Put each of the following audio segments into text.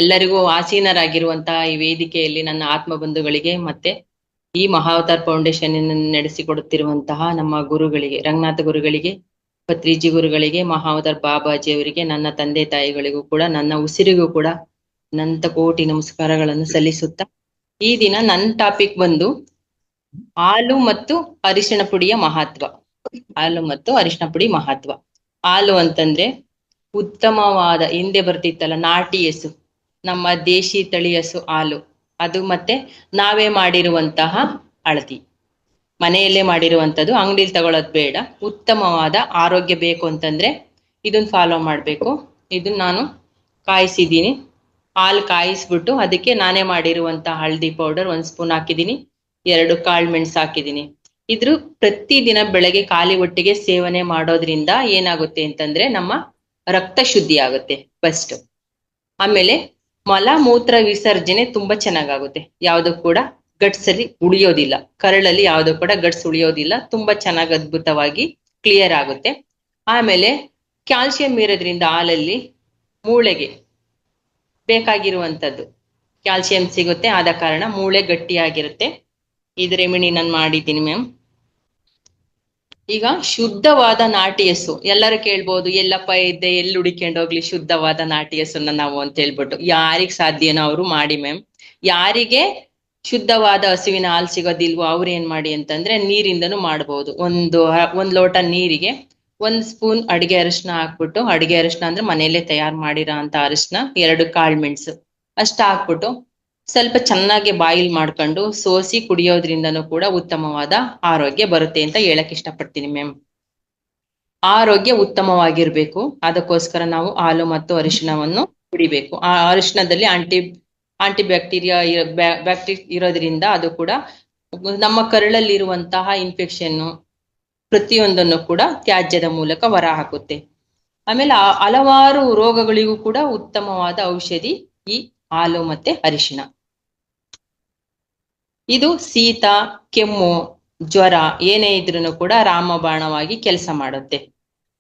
ಎಲ್ಲರಿಗೂ ಆಸೀನರಾಗಿರುವಂತಹ ಈ ವೇದಿಕೆಯಲ್ಲಿ ನನ್ನ ಆತ್ಮ ಬಂಧುಗಳಿಗೆ ಮತ್ತೆ ಈ ಮಹಾವತಾರ್ ಫೌಂಡೇಶನ್ ನಡೆಸಿಕೊಡುತ್ತಿರುವಂತಹ ನಮ್ಮ ಗುರುಗಳಿಗೆ, ರಂಗನಾಥ ಗುರುಗಳಿಗೆ, ಪತ್ರಿಜಿ ಗುರುಗಳಿಗೆ, ಮಹಾವತಾರ್ ಬಾಬಾಜಿ ಅವರಿಗೆ, ನನ್ನ ತಂದೆ ತಾಯಿಗಳಿಗೂ ಕೂಡ ನನ್ನ ಉಸಿರಿಗೂ ಕೂಡ ಅನಂತ ಕೋಟಿ ನಮಸ್ಕಾರಗಳನ್ನು ಸಲ್ಲಿಸುತ್ತಾ, ಈ ದಿನ ನನ್ನ ಟಾಪಿಕ್ ಬಂದು ಹಾಲು ಮತ್ತು ಅರಿಶಿಣ ಪುಡಿಯ ಮಹತ್ವ. ಹಾಲು ಮತ್ತು ಅರಿಶಿಣ ಪುಡಿ ಮಹತ್ವ. ಹಾಲು ಅಂತಂದ್ರೆ ಉತ್ತಮವಾದ, ಹಿಂದೆ ಬರ್ತಿತ್ತಲ್ಲ ನಾಟಿ ಹಸು, ನಮ್ಮ ದೇಶಿ ತಳಿ ಹಸು ಹಾಲು, ಅದು ಮತ್ತೆ ನಾವೇ ಮಾಡಿರುವಂತಹ ಹಳದಿ, ಮನೆಯಲ್ಲೇ ಮಾಡಿರುವಂಥದ್ದು, ಅಂಗಡಿಲಿ ತಗೊಳ್ಳೋದು ಬೇಡ. ಉತ್ತಮವಾದ ಆರೋಗ್ಯ ಬೇಕು ಅಂತಂದ್ರೆ ಇದನ್ನ ಫಾಲೋ ಮಾಡ್ಬೇಕು. ಇದನ್ನ ನಾನು ಕಾಯಿಸಿದ್ದೀನಿ, ಹಾಲು ಕಾಯಿಸ್ಬಿಟ್ಟು ಅದಕ್ಕೆ ನಾನೇ ಮಾಡಿರುವಂತಹ ಹಳದಿ ಪೌಡರ್ 1 ಸ್ಪೂನ್ ಹಾಕಿದ್ದೀನಿ, 2 ಕಾಳು ಮೆಣಸು ಹಾಕಿದ್ದೀನಿ. ಇದ್ರ ಪ್ರತಿದಿನ ಬೆಳಗ್ಗೆ ಖಾಲಿ ಹೊಟ್ಟೆಗೆ ಸೇವನೆ ಮಾಡೋದ್ರಿಂದ ಏನಾಗುತ್ತೆ ಅಂತಂದ್ರೆ ನಮ್ಮ ರಕ್ತ ಶುದ್ಧಿ ಆಗುತ್ತೆ ಫಸ್ಟ್. ಆಮೇಲೆ ಮಲ ಮೂತ್ರ ವಿಸರ್ಜನೆ ತುಂಬಾ ಚೆನ್ನಾಗಾಗುತ್ತೆ. ಯಾವ್ದು ಕೂಡ ಗಟ್ಸಲ್ಲಿ ಉಳಿಯೋದಿಲ್ಲ, ಕರಳಲ್ಲಿ ಯಾವ್ದು ಕೂಡ ಗಟ್ಸ್ ಉಳಿಯೋದಿಲ್ಲ, ತುಂಬಾ ಚೆನ್ನಾಗಿ ಅದ್ಭುತವಾಗಿ ಕ್ಲಿಯರ್ ಆಗುತ್ತೆ. ಆಮೇಲೆ ಕ್ಯಾಲ್ಸಿಯಂ ಇರೋದ್ರಿಂದ ಹಾಲಲ್ಲಿ ಮೂಳೆಗೆ ಬೇಕಾಗಿರುವಂಥದ್ದು ಕ್ಯಾಲ್ಸಿಯಂ ಸಿಗುತ್ತೆ, ಆದ ಕಾರಣ ಮೂಳೆ ಗಟ್ಟಿಯಾಗಿರುತ್ತೆ. ಇದು ರೆಮಿಡಿ ನಾನು ಮಾಡಿದ್ದೀನಿ ಮ್ಯಾಮ್. ಈಗ ಶುದ್ಧವಾದ ನಾಟಿ ಹಸು, ಎಲ್ಲರೂ ಕೇಳ್ಬೋದು ಎಲ್ಲಪ್ಪ ಇದ್ದೆ ಎಲ್ಲಿ ಹುಡಿಕೊಂಡು ಹೋಗ್ಲಿ ಶುದ್ಧವಾದ ನಾಟಿ ಹಸುನ ನಾವು ಅಂತ ಹೇಳ್ಬಿಟ್ಟು. ಯಾರಿಗ್ ಸಾಧ್ಯನೋ ಅವರು ಮಾಡಿ ಮ್ಯಾಮ್. ಯಾರಿಗೆ ಶುದ್ಧವಾದ ಹಸುವಿನ ಹಾಲು ಸಿಗೋದಿಲ್ವೋ ಅವ್ರು ಏನ್ ಮಾಡಿ ಅಂತಂದ್ರೆ ನೀರಿಂದನೂ ಮಾಡ್ಬೋದು. ಒಂದ್ ಲೋಟ ನೀರಿಗೆ 1 ಸ್ಪೂನ್ ಅಡಿಗೆ ಅರಿಶಿನ ಹಾಕ್ಬಿಟ್ಟು, ಅಡಿಗೆ ಅರಿಶಿನ ಅಂದ್ರೆ ಮನೆಯಲ್ಲೇ ತಯಾರು ಮಾಡಿರೋ ಅಂತ ಅರಿಶಿನ, 2 ಕಾಳು ಮೆಣಸು ಅಷ್ಟ ಹಾಕ್ಬಿಟ್ಟು ಸ್ವಲ್ಪ ಚೆನ್ನಾಗಿ ಬಾಯಿಲ್ ಮಾಡ್ಕೊಂಡು ಸೋಸಿ ಕುಡಿಯೋದ್ರಿಂದನೂ ಕೂಡ ಉತ್ತಮವಾದ ಆರೋಗ್ಯ ಬರುತ್ತೆ ಅಂತ ಹೇಳಕ್ ಇಷ್ಟಪಡ್ತೀನಿ ಮ್ಯಾಮ್. ಆರೋಗ್ಯ ಉತ್ತಮವಾಗಿರ್ಬೇಕು, ಅದಕ್ಕೋಸ್ಕರ ನಾವು ಹಾಲು ಮತ್ತು ಅರಿಶಿಣವನ್ನು ಕುಡಿಬೇಕು. ಆ ಅರಿಶಿಣದಲ್ಲಿ ಆಂಟಿ ಬ್ಯಾಕ್ಟೀರಿಯಾ ಇರೋದ್ರಿಂದ ಅದು ಕೂಡ ನಮ್ಮ ಕರಳಲ್ಲಿರುವಂತಹ ಇನ್ಫೆಕ್ಷನ್ ಪ್ರತಿಯೊಂದನ್ನು ಕೂಡ ತ್ಯಾಜ್ಯದ ಮೂಲಕ ಹೊರ ಹಾಕುತ್ತೆ. ಆಮೇಲೆ ಹಲವಾರು ರೋಗಗಳಿಗೂ ಕೂಡ ಉತ್ತಮವಾದ ಔಷಧಿ ಈ ಹಾಲು ಮತ್ತೆ ಅರಿಶಿಣ. ಇದು ಶೀತ, ಕೆಮ್ಮು, ಜ್ವರ ಏನೇ ಇದ್ರೂ ಕೂಡ ರಾಮಬಾಣವಾಗಿ ಕೆಲಸ ಮಾಡುತ್ತೆ.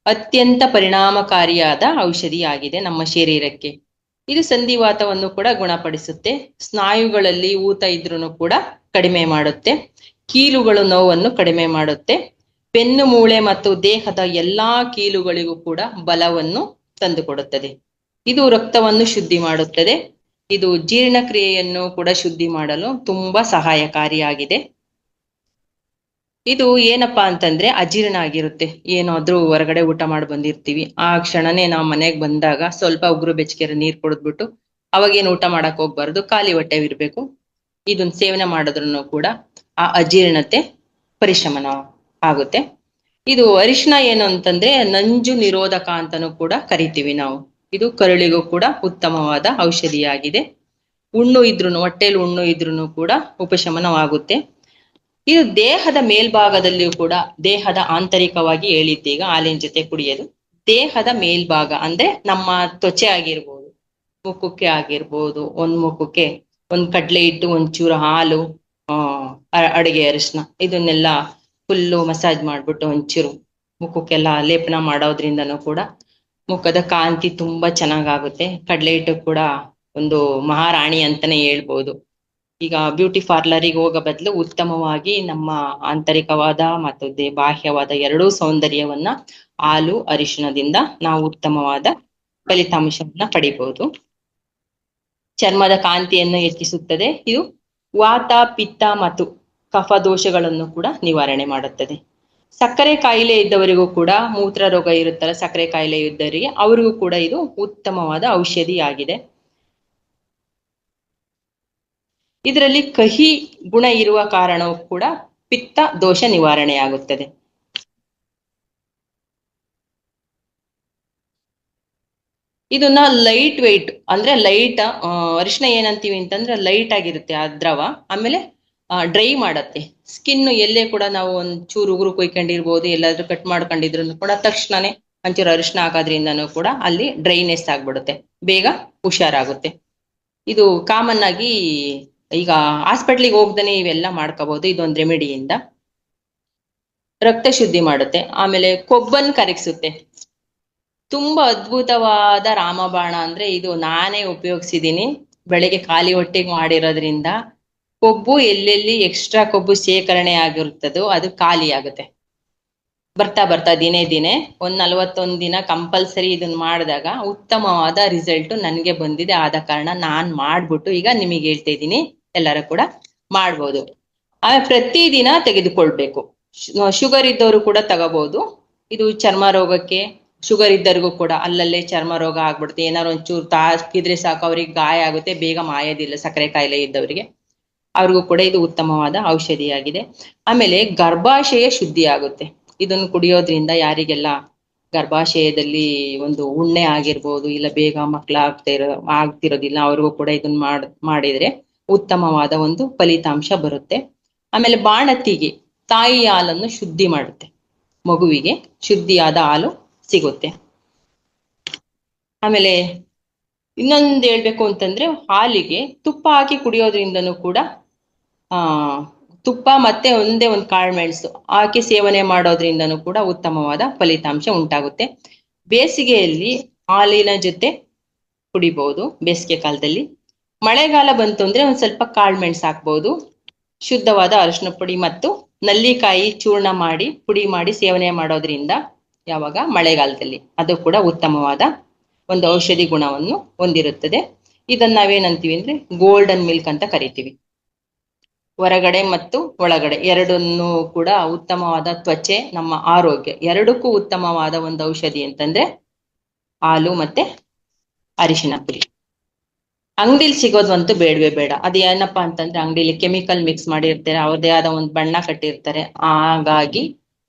ಅತ್ಯಂತ ಪರಿಣಾಮಕಾರಿಯಾದ ಔಷಧಿಯಾಗಿದೆ ನಮ್ಮ ಶರೀರಕ್ಕೆ. ಇದು ಸಂಧಿವಾತವನ್ನು ಕೂಡ ಗುಣಪಡಿಸುತ್ತೆ. ಸ್ನಾಯುಗಳಲ್ಲಿ ಊತ ಇದ್ರೂ ಕೂಡ ಕಡಿಮೆ ಮಾಡುತ್ತೆ. ಕೀಲುಗಳು ನೋವನ್ನು ಕಡಿಮೆ ಮಾಡುತ್ತೆ. ಬೆನ್ನು ಮೂಳೆ ಮತ್ತು ದೇಹದ ಎಲ್ಲಾ ಕೀಲುಗಳಿಗೂ ಕೂಡ ಬಲವನ್ನು ತಂದುಕೊಡುತ್ತದೆ. ಇದು ರಕ್ತವನ್ನು ಶುದ್ಧಿ ಮಾಡುತ್ತದೆ. ಇದು ಜೀರ್ಣಕ್ರಿಯೆಯನ್ನು ಕೂಡ ಶುದ್ಧಿ ಮಾಡಲು ತುಂಬಾ ಸಹಾಯಕಾರಿಯಾಗಿದೆ. ಇದು ಏನಪ್ಪಾ ಅಂತಂದ್ರೆ ಅಜೀರ್ಣ ಆಗಿರುತ್ತೆ, ಏನಾದ್ರೂ ಹೊರಗಡೆ ಊಟ ಮಾಡಿ ಬಂದಿರ್ತೀವಿ, ಆ ಕ್ಷಣನೇ ನಾವು ಮನೆಗೆ ಬಂದಾಗ ಸ್ವಲ್ಪ ಉಗುರು ಬೆಚ್ಚಗೆರ ನೀರ್ ಕುಡಿದ್ಬಿಟ್ಟು ಅವಾಗೇನು ಊಟ ಮಾಡಕ್ ಹೋಗ್ಬಾರ್ದು, ಖಾಲಿ ಹೊಟ್ಟೆ ಇರ್ಬೇಕು. ಇದನ್ನ ಸೇವನೆ ಮಾಡಿದ್ರು ಕೂಡ ಆ ಅಜೀರ್ಣತೆ ಪರಿಶಮನ ಆಗುತ್ತೆ. ಇದು ಅರಿಶಿಣ ಏನು ಅಂತಂದ್ರೆ ನಂಜು ನಿರೋಧಕ ಅಂತಾನೂ ಕೂಡ ಕರಿತೀವಿ ನಾವು. ಇದು ಕರುಳಿಗೂ ಕೂಡ ಉತ್ತಮವಾದ ಔಷಧಿಯಾಗಿದೆ. ಹುಣ್ಣು ಇದ್ರೂ, ಹೊಟ್ಟೆಲಿ ಹುಣ್ಣು ಇದ್ರೂ ಕೂಡ ಉಪಶಮನವಾಗುತ್ತೆ. ಇದು ದೇಹದ ಮೇಲ್ಭಾಗದಲ್ಲಿಯೂ ಕೂಡ, ದೇಹದ ಆಂತರಿಕವಾಗಿ ಹೇಳಿದ್ದೀಗ ಹಾಲಿನ ಜೊತೆ ಕುಡಿಯೋದು, ದೇಹದ ಮೇಲ್ಭಾಗ ಅಂದ್ರೆ ನಮ್ಮ ತ್ವಚೆ ಆಗಿರ್ಬೋದು, ಮುಖಕ್ಕೆ ಆಗಿರ್ಬೋದು, ಮುಖಕ್ಕೆ ಕಡ್ಲೆ ಹಿಟ್ಟು, ಒಂಚೂರು ಹಾಲು, ಅಡಿಗೆ ಅರಿಶಿನ ಇದನ್ನೆಲ್ಲ ಫುಲ್ಲು ಮಸಾಜ್ ಮಾಡ್ಬಿಟ್ಟು ಒಂಚೂರು ಮುಖಕ್ಕೆಲ್ಲ ಲೇಪನ ಮಾಡೋದ್ರಿಂದನೂ ಕೂಡ ಮುಖದ ಕಾಂತಿ ತುಂಬಾ ಚೆನ್ನಾಗಾಗುತ್ತೆ. ಕಡ್ಲೆ ಹಿಟ್ಟು ಕೂಡ ಒಂದು ಮಹಾರಾಣಿ ಅಂತಾನೆ ಹೇಳ್ಬೋದು. ಈಗ ಬ್ಯೂಟಿ ಪಾರ್ಲರಿಗೆ ಹೋಗೋ ಬದಲು ಉತ್ತಮವಾಗಿ ನಮ್ಮ ಆಂತರಿಕವಾದ ಮತ್ತು ಬಾಹ್ಯವಾದ ಎರಡೂ ಸೌಂದರ್ಯವನ್ನ ಹಾಲು ಅರಿಶಿಣದಿಂದ ನಾವು ಉತ್ತಮವಾದ ಫಲಿತಾಂಶವನ್ನ ಪಡಿಬಹುದು. ಚರ್ಮದ ಕಾಂತಿಯನ್ನು ಹೆಚ್ಚಿಸುತ್ತದೆ. ಇದು ವಾತ, ಪಿತ್ತ ಮತ್ತು ಕಫ ದೋಷಗಳನ್ನು ಕೂಡ ನಿವಾರಣೆ ಮಾಡುತ್ತದೆ. ಸಕ್ಕರೆ ಕಾಯಿಲೆ ಇದ್ದವರಿಗೂ ಕೂಡ, ಮೂತ್ರ ರೋಗ ಇರುತ್ತಲ್ಲ ಸಕ್ಕರೆ ಕಾಯಿಲೆ ಇದ್ದವರಿಗೆ, ಅವರಿಗೂ ಕೂಡ ಇದು ಉತ್ತಮವಾದ ಔಷಧಿಯಾಗಿದೆ. ಇದರಲ್ಲಿ ಕಹಿ ಗುಣ ಇರುವ ಕಾರಣವೂ ಕೂಡ ಪಿತ್ತ ದೋಷ ನಿವಾರಣೆಯಾಗುತ್ತದೆ. ಇದನ್ನ ಲೈಟ್ ವೆಯ್ಟ್ ಅಂದ್ರೆ ಲೈಟ್ ಅರಿಶಿಣ ಏನಂತೀವಿ ಅಂತಂದ್ರೆ ಲೈಟ್ ಆಗಿರುತ್ತೆ ಆ ದ್ರವ. ಆಮೇಲೆ ಡ್ರೈ ಮಾಡತ್ತೆ ಸ್ಕಿನ್. ಎಲ್ಲೇ ಕೂಡ ನಾವು ಒಂಚೂರು ಉಗುರು ಕೊಯ್ಕೊಂಡಿರ್ಬೋದು, ಎಲ್ಲಾದ್ರೂ ಕಟ್ ಮಾಡ್ಕೊಂಡಿದ್ರು ಕೂಡ ತಕ್ಷಣನೇ ಒಂಚೂರು ಅರಿಶಿಣ ಹಾಕೋದ್ರಿಂದನೂ ಕೂಡ ಅಲ್ಲಿ ಡ್ರೈನೆಸ್ ಆಗ್ಬಿಡುತ್ತೆ, ಬೇಗ ಹುಷಾರಾಗುತ್ತೆ. ಇದು ಕಾಮನ್ ಆಗಿ ಈಗ ಹಾಸ್ಪಿಟ್ಲಿಗೆ ಹೋಗ್ದೇನೆ ಇವೆಲ್ಲ ಮಾಡ್ಕೋಬಹುದು. ಇದೊಂದು ರೆಮಿಡಿಯಿಂದ ರಕ್ತ ಶುದ್ಧಿ ಮಾಡುತ್ತೆ. ಆಮೇಲೆ ಕೊಬ್ಬನ್ನು ಕರಗಿಸುತ್ತೆ. ತುಂಬಾ ಅದ್ಭುತವಾದ ರಾಮಬಾಣ ಅಂದ್ರೆ ಇದು ನಾನೇ ಉಪಯೋಗಿಸಿದೀನಿ. ಬೆಳಿಗ್ಗೆ ಖಾಲಿ ಹೊಟ್ಟೆಗೆ ಮಾಡಿರೋದ್ರಿಂದ ಕೊಬ್ಬು ಎಲ್ಲೆಲ್ಲಿ ಎಕ್ಸ್ಟ್ರಾ ಕೊಬ್ಬು ಶೇಖರಣೆ ಆಗಿರುತ್ತದೋ ಅದು ಖಾಲಿ ಆಗುತ್ತೆ. ಬರ್ತಾ ಬರ್ತಾ ದಿನೇ ದಿನೇ ಒಂದ್ 41 ದಿನ ಕಂಪಲ್ಸರಿ ಇದನ್ನ ಮಾಡಿದಾಗ ಉತ್ತಮವಾದ ರಿಸಲ್ಟ್ ನನಗೆ ಬಂದಿದೆ. ಆದ ಕಾರಣ ನಾನ್ ಮಾಡ್ಬಿಟ್ಟು ಈಗ ನಿಮಗೆ ಹೇಳ್ತಾ ಇದ್ದೀನಿ, ಎಲ್ಲರೂ ಕೂಡ ಮಾಡ್ಬೋದು. ಆಮೇಲೆ ಪ್ರತಿದಿನ ತೆಗೆದುಕೊಳ್ಬೇಕು. ಶುಗರ್ ಇದ್ದವರು ಕೂಡ ತಗೋಬಹುದು. ಇದು ಚರ್ಮ ರೋಗಕ್ಕೆ, ಶುಗರ್ ಇದ್ದರಿಗೂ ಕೂಡ ಅಲ್ಲಲ್ಲೇ ಚರ್ಮ ರೋಗ ಆಗ್ಬಿಡುತ್ತೆ. ಏನಾರು ಒಂಚೂರು ತಾಕಿದ್ರೆ ಸಾಕು ಅವ್ರಿಗೆ ಗಾಯ ಆಗುತ್ತೆ, ಬೇಗ ಮಾಯೋದಿಲ್ಲ. ಸಕ್ಕರೆ ಕಾಯಿಲೆ ಇದ್ದವರಿಗೆ ಅವ್ರಿಗೂ ಕೂಡ ಇದು ಉತ್ತಮವಾದ ಔಷಧಿಯಾಗಿದೆ. ಆಮೇಲೆ ಗರ್ಭಾಶಯ ಶುದ್ಧಿ ಆಗುತ್ತೆ. ಇದನ್ನು ಕುಡಿಯೋದ್ರಿಂದ ಯಾರಿಗೆಲ್ಲ ಗರ್ಭಾಶಯದಲ್ಲಿ ಒಂದು ಉಣ್ಣೆ ಆಗಿರ್ಬೋದು, ಇಲ್ಲ ಬೇಗ ಮಕ್ಕಳು ಆಗ್ತಿರೋದಿಲ್ಲ, ಅವ್ರಿಗೂ ಕೂಡ ಇದನ್ನ ಮಾಡಿದ್ರೆ ಉತ್ತಮವಾದ ಒಂದು ಫಲಿತಾಂಶ ಬರುತ್ತೆ. ಆಮೇಲೆ ಬಾಣತಿಗೆ ತಾಯಿ ಹಾಲನ್ನು ಶುದ್ಧಿ ಮಾಡುತ್ತೆ, ಮಗುವಿಗೆ ಶುದ್ಧಿಯಾದ ಹಾಲು ಸಿಗುತ್ತೆ. ಆಮೇಲೆ ಇನ್ನೊಂದು ಹೇಳ್ಬೇಕು ಅಂತಂದ್ರೆ, ಹಾಲಿಗೆ ತುಪ್ಪ ಹಾಕಿ ಕುಡಿಯೋದ್ರಿಂದನೂ ಕೂಡ ತುಪ್ಪ ಮತ್ತೆ ಒಂದೇ ಒಂದು ಕಾಳುಮೆಣಸು ಹಾಕಿ ಸೇವನೆ ಮಾಡೋದ್ರಿಂದನೂ ಕೂಡ ಉತ್ತಮವಾದ ಫಲಿತಾಂಶ ಉಂಟಾಗುತ್ತೆ. ಬೇಸಿಗೆಯಲ್ಲಿ ಹಾಲಿನ ಜೊತೆ ಕುಡಿಬಹುದು ಬೇಸಿಗೆ ಕಾಲದಲ್ಲಿ. ಮಳೆಗಾಲ ಬಂತು ಅಂದ್ರೆ ಒಂದ್ ಸ್ವಲ್ಪ ಕಾಳುಮೆಣಸು ಹಾಕ್ಬಹುದು. ಶುದ್ಧವಾದ ಅರಿಶಿನ ಪುಡಿ ಮತ್ತು ನಲ್ಲಿಕಾಯಿ ಚೂರ್ಣ ಮಾಡಿ ಪುಡಿ ಮಾಡಿ ಸೇವನೆ ಮಾಡೋದ್ರಿಂದ ಯಾವಾಗ ಮಳೆಗಾಲದಲ್ಲಿ ಅದು ಕೂಡ ಉತ್ತಮವಾದ ಒಂದು ಔಷಧಿ ಗುಣವನ್ನು ಹೊಂದಿರುತ್ತದೆ. ಇದನ್ನ ನಾವೇನಂತೀವಿ ಅಂದ್ರೆ ಗೋಲ್ಡನ್ ಮಿಲ್ಕ್ ಅಂತ ಕರಿತೀವಿ. ಹೊರಗಡೆ ಮತ್ತು ಒಳಗಡೆ ಎರಡನ್ನೂ ಕೂಡ ಉತ್ತಮವಾದ ತ್ವಚೆ, ನಮ್ಮ ಆರೋಗ್ಯ ಎರಡಕ್ಕೂ ಉತ್ತಮವಾದ ಒಂದು ಔಷಧಿ ಅಂತಂದ್ರೆ ಹಾಲು ಮತ್ತೆ ಅರಿಶಿನ ಪುಡಿ. ಅಂಗಡಿಲಿ ಸಿಗೋದಂತೂ ಬೇಡವೇ ಬೇಡ. ಅದು ಏನಪ್ಪಾ ಅಂತಂದ್ರೆ ಅಂಗಡಿಲಿ ಕೆಮಿಕಲ್ ಮಿಕ್ಸ್ ಮಾಡಿರ್ತಾರೆ, ಅವ್ರದೇ ಆದ ಒಂದು ಬಣ್ಣ ಕಟ್ಟಿರ್ತಾರೆ. ಹಾಗಾಗಿ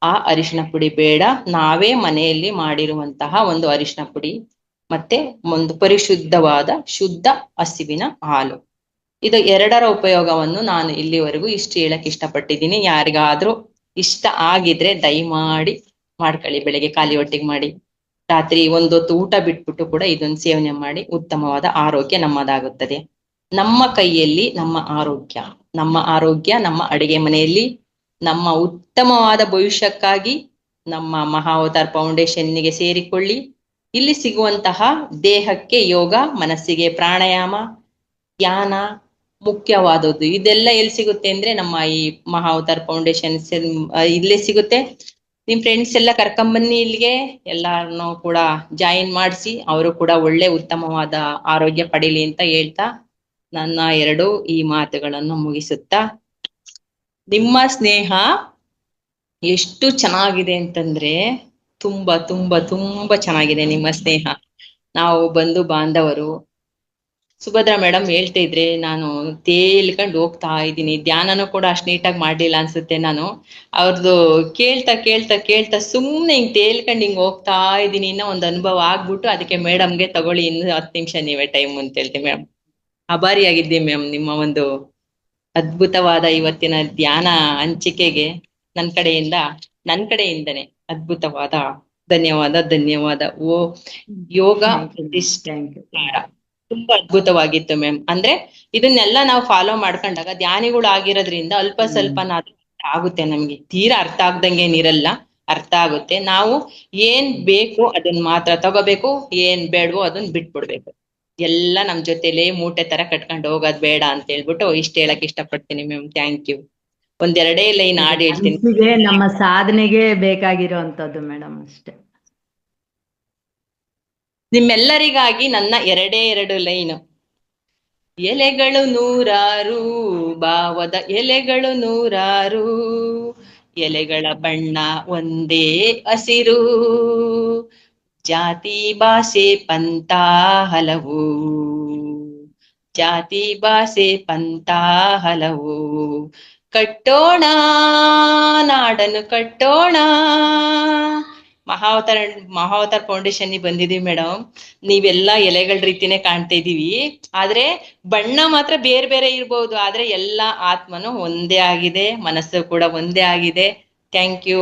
ಆ ಅರಿಶಿನ ಪುಡಿ ಬೇಡ. ನಾವೇ ಮನೆಯಲ್ಲಿ ಮಾಡಿರುವಂತಹ ಒಂದು ಅರಿಶಿನ ಪುಡಿ ಮತ್ತೆ ಒಂದು ಪರಿಶುದ್ಧವಾದ ಶುದ್ಧ ಹಸಿವಿನ ಹಾಲು, ಇದು ಎರಡರ ಉಪಯೋಗವನ್ನು ನಾನು ಇಲ್ಲಿವರೆಗೂ ಇಷ್ಟು ಹೇಳಕ್ ಇಷ್ಟಪಟ್ಟಿದ್ದೀನಿ. ಯಾರಿಗಾದ್ರೂ ಇಷ್ಟ ಆಗಿದ್ರೆ ದಯಮಾಡಿ ಮಾಡ್ಕೊಳ್ಳಿ. ಬೆಳಿಗ್ಗೆ ಖಾಲಿ ಹೊಟ್ಟೆಗೆ ಮಾಡಿ, ರಾತ್ರಿ ಒಂದೊತ್ತು ಊಟ ಬಿಟ್ಬಿಟ್ಟು ಕೂಡ ಇದೊಂದು ಸೇವನೆ ಮಾಡಿ. ಉತ್ತಮವಾದ ಆರೋಗ್ಯ ನಮ್ಮದಾಗುತ್ತದೆ. ನಮ್ಮ ಕೈಯಲ್ಲಿ ನಮ್ಮ ಆರೋಗ್ಯ, ನಮ್ಮ ಆರೋಗ್ಯ ನಮ್ಮ ಅಡಿಗೆ ಮನೆಯಲ್ಲಿ. ನಮ್ಮ ಉತ್ತಮವಾದ ಭವಿಷ್ಯಕ್ಕಾಗಿ ನಮ್ಮ ಮಹಾವತಾರ್ ಫೌಂಡೇಶನ್ನಿಗೆ ಸೇರಿಕೊಳ್ಳಿ. ಇಲ್ಲಿ ಸಿಗುವಂತಹ ದೇಹಕ್ಕೆ ಯೋಗ, ಮನಸ್ಸಿಗೆ ಪ್ರಾಣಾಯಾಮ, ಧ್ಯಾನ ಮುಖ್ಯವಾದದ್ದು. ಇದೆಲ್ಲ ಎಲ್ಲಿ ಸಿಗುತ್ತೆ ಅಂದ್ರೆ ನಮ್ಮ ಈ ಮಹಾವತಾರ್ ಫೌಂಡೇಶನ್ ಇಲ್ಲೇ ಸಿಗುತ್ತೆ. ನಿಮ್ ಫ್ರೆಂಡ್ಸ್ ಎಲ್ಲ ಕರ್ಕೊಂಬನ್ನಿ ಇಲ್ಲಿಗೆ, ಎಲ್ಲಾರನ್ನೂ ಕೂಡ ಜಾಯಿನ್ ಮಾಡಿಸಿ ಅವರು ಕೂಡ ಒಳ್ಳೆ ಉತ್ತಮವಾದ ಆರೋಗ್ಯ ಪಡೀಲಿ ಅಂತ ಹೇಳ್ತಾ ನನ್ನ ಈ ಮಾತುಗಳನ್ನು ಮುಗಿಸುತ್ತಾ, ನಿಮ್ಮ ಸ್ನೇಹ ಎಷ್ಟು ಚೆನ್ನಾಗಿದೆ ಅಂತಂದ್ರೆ ತುಂಬಾ ತುಂಬಾ ತುಂಬಾ ಚೆನ್ನಾಗಿದೆ ನಿಮ್ಮ ಸ್ನೇಹ. ನಾವು ಬಂಧು ಬಾಂಧವರು. ಸುಭದ್ರಾ ಮೇಡಮ್ ಹೇಳ್ತಾ ಇದ್ರೆ ನಾನು ತೇಲ್ಕೊಂಡು ಹೋಗ್ತಾ ಇದ್ದೀನಿ. ಧ್ಯಾನನೂ ಕೂಡ ಅಷ್ಟು ನೀಟಾಗಿ ಮಾಡ್ಲಿಲ್ಲ ಅನ್ಸುತ್ತೆ ನಾನು. ಅವ್ರದ್ದು ಕೇಳ್ತಾ ಕೇಳ್ತಾ ಕೇಳ್ತಾ ಸುಮ್ನೆ ಹಿಂಗ್ ತೇಲ್ಕೊಂಡು ಹಿಂಗ್ ಹೋಗ್ತಾ ಇದ್ದೀನಿ. ಇನ್ನೂ ಒಂದು ಅನುಭವ ಆಗ್ಬಿಟ್ಟು ಅದಕ್ಕೆ ಮೇಡಮ್ಗೆ ತಗೊಳ್ಳಿ ಇನ್ನು 10 ನಿಮಿಷ ನೀವೇ ಟೈಮ್ ಅಂತ ಹೇಳ್ತೀನಿ. ಮೇಡಮ್ ಆಭಾರಿಯಾಗಿದ್ದೀನಿ ಮ್ಯಾಮ್ ನಿಮ್ಮ ಒಂದು ಅದ್ಭುತವಾದ ಇವತ್ತಿನ ಧ್ಯಾನ ಹಂಚಿಕೆಗೆ. ನನ್ನ ಕಡೆಯಿಂದನೇ ಅದ್ಭುತವಾದ ಧನ್ಯವಾದ. ಯೋಗ ತುಂಬಾ ಅದ್ಭುತವಾಗಿತ್ತು ಮ್ಯಾಮ್. ಅಂದ್ರೆ ಇದನ್ನೆಲ್ಲ ನಾವು ಫಾಲೋ ಮಾಡ್ಕೊಂಡಾಗ ಧ್ಯಾನಿಗಳು ಆಗಿರೋದ್ರಿಂದ ಅಲ್ಪ ಸ್ವಲ್ಪ ಆಗುತ್ತೆ ನಮ್ಗೆ. ತೀರಾ ಅರ್ಥ ಆಗ್ದಂಗೆ ಏನಿರಲ್ಲ, ಅರ್ಥ ಆಗುತ್ತೆ. ನಾವು ಏನ್ ಬೇಕು ಅದನ್ನ ಮಾತ್ರ ತಗೋಬೇಕು, ಏನ್ ಬೇಡವೋ ಅದನ್ನ ಬಿಟ್ಬಿಡ್ಬೇಕು. ಎಲ್ಲ ನಮ್ ಜೊತೆಲೇ ಮೂಟೆ ತರ ಕಟ್ಕೊಂಡು ಹೋಗೋದ್ ಬೇಡ ಅಂತ ಹೇಳ್ಬಿಟ್ಟು ಇಷ್ಟ ಹೇಳಕ್ ಇಷ್ಟಪಡ್ತೀನಿ ಮ್ಯಾಮ್. Thank you. ಒಂದೆರಡೇ ಲೈನ್ ಹಾಡು ಹೇಳ್ತೀನಿ. ನಮ್ಮ ಸಾಧನೆಗೆ ಬೇಕಾಗಿರುವಂತದ್ದು ಮೇಡಮ್ ಅಷ್ಟೇ. ನಿಮ್ಮೆಲ್ಲರಿಗಾಗಿ ನನ್ನ 2 ಲೈನ್. ಎಲೆಗಳು ನೂರಾರು, ಭಾವದ ಎಲೆಗಳು ನೂರಾರು, ಎಲೆಗಳ ಬಣ್ಣ ಒಂದೇ ಹಸಿರು, ಜಾತಿ ಭಾಷೆ ಪಂಥ ಹಲವು, ಜಾತಿ ಭಾಷೆ ಪಂಥ ಹಲವು, ಕಟ್ಟೋಣ ನಾಡನ್ನು ಕಟ್ಟೋಣ. ಮಹಾವತಾರ್ ಫೌಂಡೇಶನ್ ಬಂದಿದೀವಿ ಮೇಡಮ್. ನೀವೆಲ್ಲಾ ಎಲೆಗಳ ರೀತಿನೇ ಕಾಣ್ತಾ ಇದೀವಿ, ಆದ್ರೆ ಬಣ್ಣ ಮಾತ್ರ ಬೇರೆ ಬೇರೆ ಇರ್ಬೋದು. ಆದ್ರೆ ಎಲ್ಲಾ ಆತ್ಮನು ಒಂದೇ ಆಗಿದೆ, ಮನಸ್ಸು ಕೂಡ ಒಂದೇ ಆಗಿದೆ. Thank you.